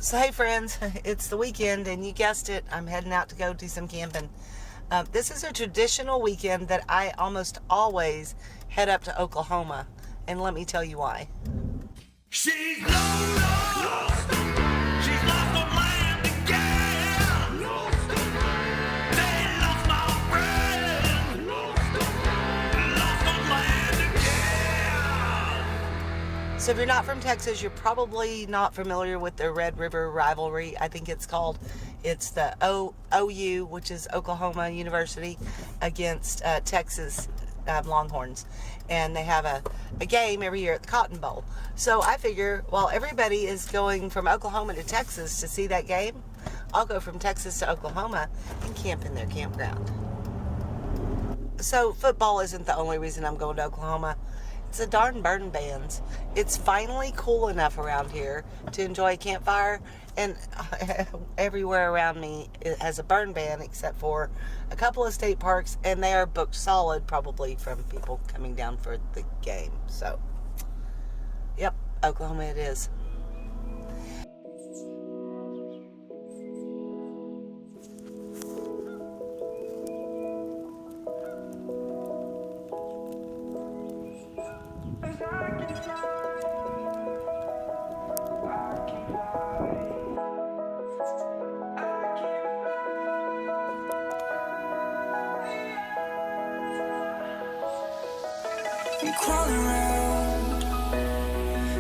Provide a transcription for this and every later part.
So hey friends, it's the weekend and you guessed it, I'm heading out to go do some camping. This is a traditional weekend that I almost always head up to Oklahoma, and let me tell you why. She's lost. She's lost on land again. They lost my friend. Lost on land again. So if you're not from Texas, you're probably not familiar with the Red River rivalry, I think it's called. It's the OU, which is Oklahoma University, against Texas Longhorns. And they have a game every year at the Cotton Bowl. So I figure while everybody is going from Oklahoma to Texas to see that game, I'll go from Texas to Oklahoma and camp in their campground. So football isn't the only reason I'm going to Oklahoma. It's a darn burn bans. It's finally cool enough around here to enjoy a campfire, and everywhere around me it has a burn ban except for a couple of state parks, and they are booked solid, probably from people coming down for the game. So, yep, Oklahoma it is. I'm crawling around,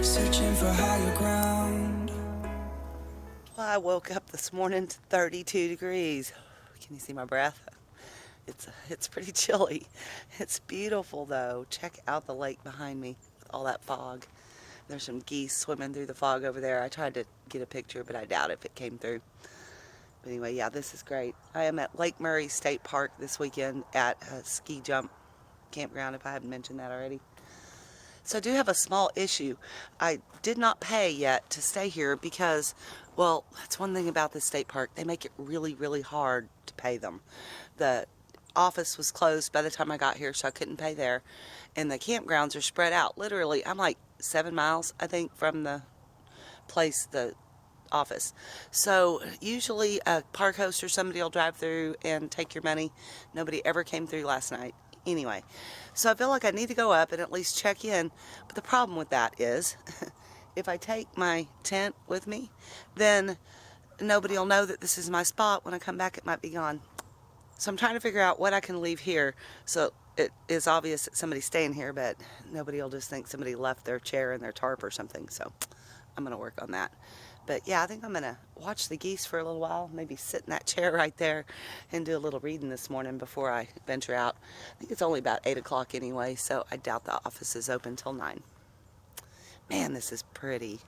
searching for higher ground. Well, I woke up this morning to 32 degrees. Can you see my breath? It's pretty chilly. It's beautiful though. Check out the lake behind me with all that fog. There's some geese swimming through the fog over there. I tried to get a picture, but I doubt if it came through. But anyway, yeah, this is great. I am at Lake Murray State Park this weekend at a ski jump campground, if I haven't mentioned that already. So I do have a small issue. I did not pay yet to stay here because, well, that's one thing about this state park. They make it really, really hard to pay them. The office was closed by the time I got here, so I couldn't pay there. And the campgrounds are spread out. Literally, I'm like 7 miles, I think, from the place, the office. So usually a park host or somebody will drive through and take your money. Nobody ever came through last night. Anyway, so I feel like I need to go up and at least check in. But the problem with that is if I take my tent with me, then nobody will know that this is my spot. When I come back, it might be gone. So I'm trying to figure out what I can leave here so it is obvious that somebody's staying here, but nobody will just think somebody left their chair and their tarp or something. So I'm going to work on that. But yeah, I think I'm going to watch the geese for a little while, maybe sit in that chair right there and do a little reading this morning before I venture out. I think it's only about 8 o'clock anyway, so I doubt the office is open till 9. Man, this is pretty.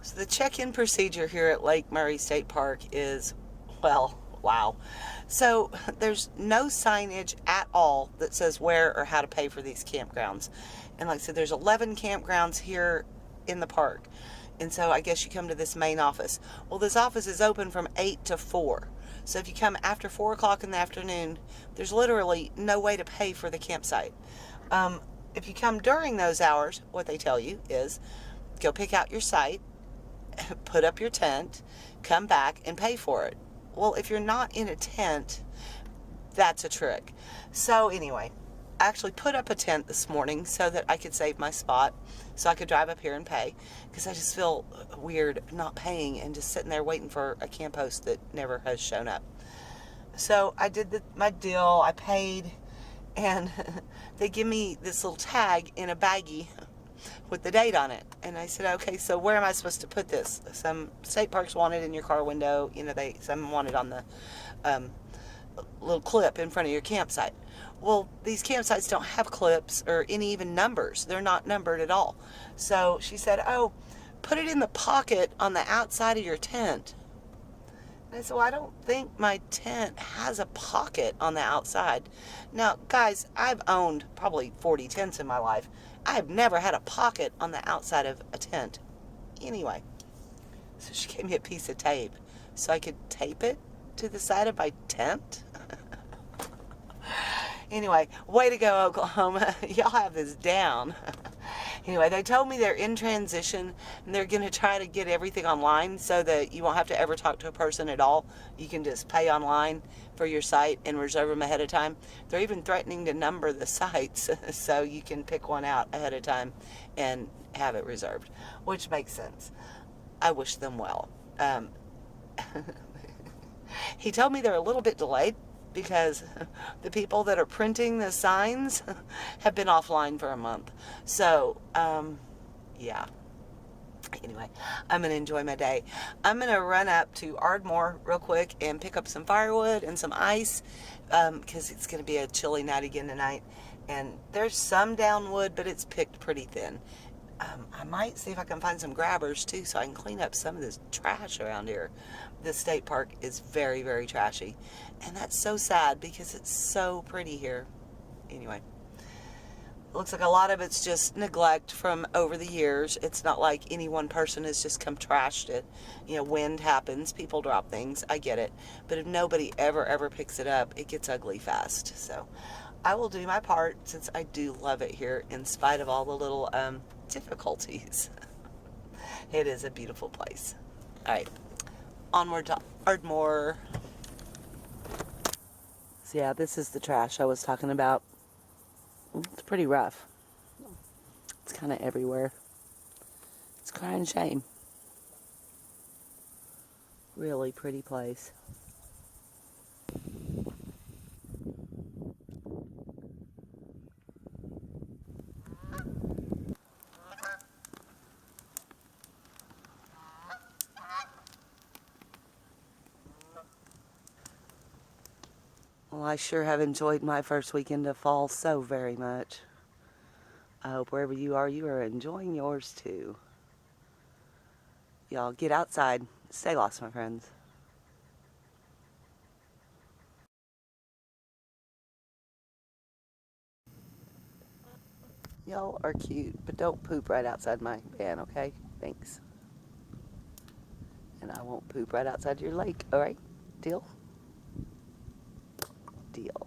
So the check-in procedure here at Lake Murray State Park is, well, wow. So there's no signage at all that says where or how to pay for these campgrounds. And like I said, there's 11 campgrounds here in the park. And so I guess you come to this main office. Well, this office is open from 8 to 4. So if you come after 4 o'clock in the afternoon, there's literally no way to pay for the campsite. If you come during those hours, what they tell you is go pick out your site, put up your tent, come back and pay for it. Well, if you're not in a tent, that's a trick. So anyway, I actually put up a tent this morning so that I could save my spot, so I could drive up here and pay, because I just feel weird not paying and just sitting there waiting for a camp host that never has shown up. So I did my deal, I paid, and they give me this little tag in a baggie with the date on it. And I said, okay, so where am I supposed to put this? Some state parks want it in your car window. You know, some want it on the little clip in front of your campsite. Well, these campsites don't have clips or any even numbers. They're not numbered at all. So she said, oh, put it in the pocket on the outside of your tent. And I said, well, I don't think my tent has a pocket on the outside. Now, guys, I've owned probably 40 tents in my life. I've never had a pocket on the outside of a tent. Anyway, so she gave me a piece of tape so I could tape it to the side of my tent. Anyway, way to go, Oklahoma. Y'all have this down. Anyway, they told me they're in transition and they're going to try to get everything online so that you won't have to ever talk to a person at all. You can just pay online for your site and reserve them ahead of time. They're even threatening to number the sites so you can pick one out ahead of time and have it reserved, which makes sense. I wish them well. He told me they're a little bit delayed because the people that are printing the signs have been offline for a month. So, yeah. Anyway, I'm going to enjoy my day. I'm going to run up to Ardmore real quick and pick up some firewood and some ice because it's going to be a chilly night again tonight. And there's some down wood, but it's picked pretty thin. I might see if I can find some grabbers too so I can clean up some of this trash around here. The state park is very, very trashy. And that's so sad because it's so pretty here. Anyway, looks like a lot of it's just neglect from over the years. It's not like any one person has just come trashed it. You know, wind happens, people drop things, I get it. But if nobody ever picks it up, it gets ugly fast. So I will do my part since I do love it here in spite of all the little difficulties. It is a beautiful place. All right, onward to Ardmore. So yeah, this is the trash I was talking about. It's pretty rough. It's kind of everywhere. It's crying shame. Really pretty place. Well, I sure have enjoyed my first weekend of fall so very much. I hope wherever you are enjoying yours too. Y'all get outside. Stay lost, my friends. Y'all are cute, but don't poop right outside my van, okay? Thanks. And I won't poop right outside your lake, alright? Deal? Deal.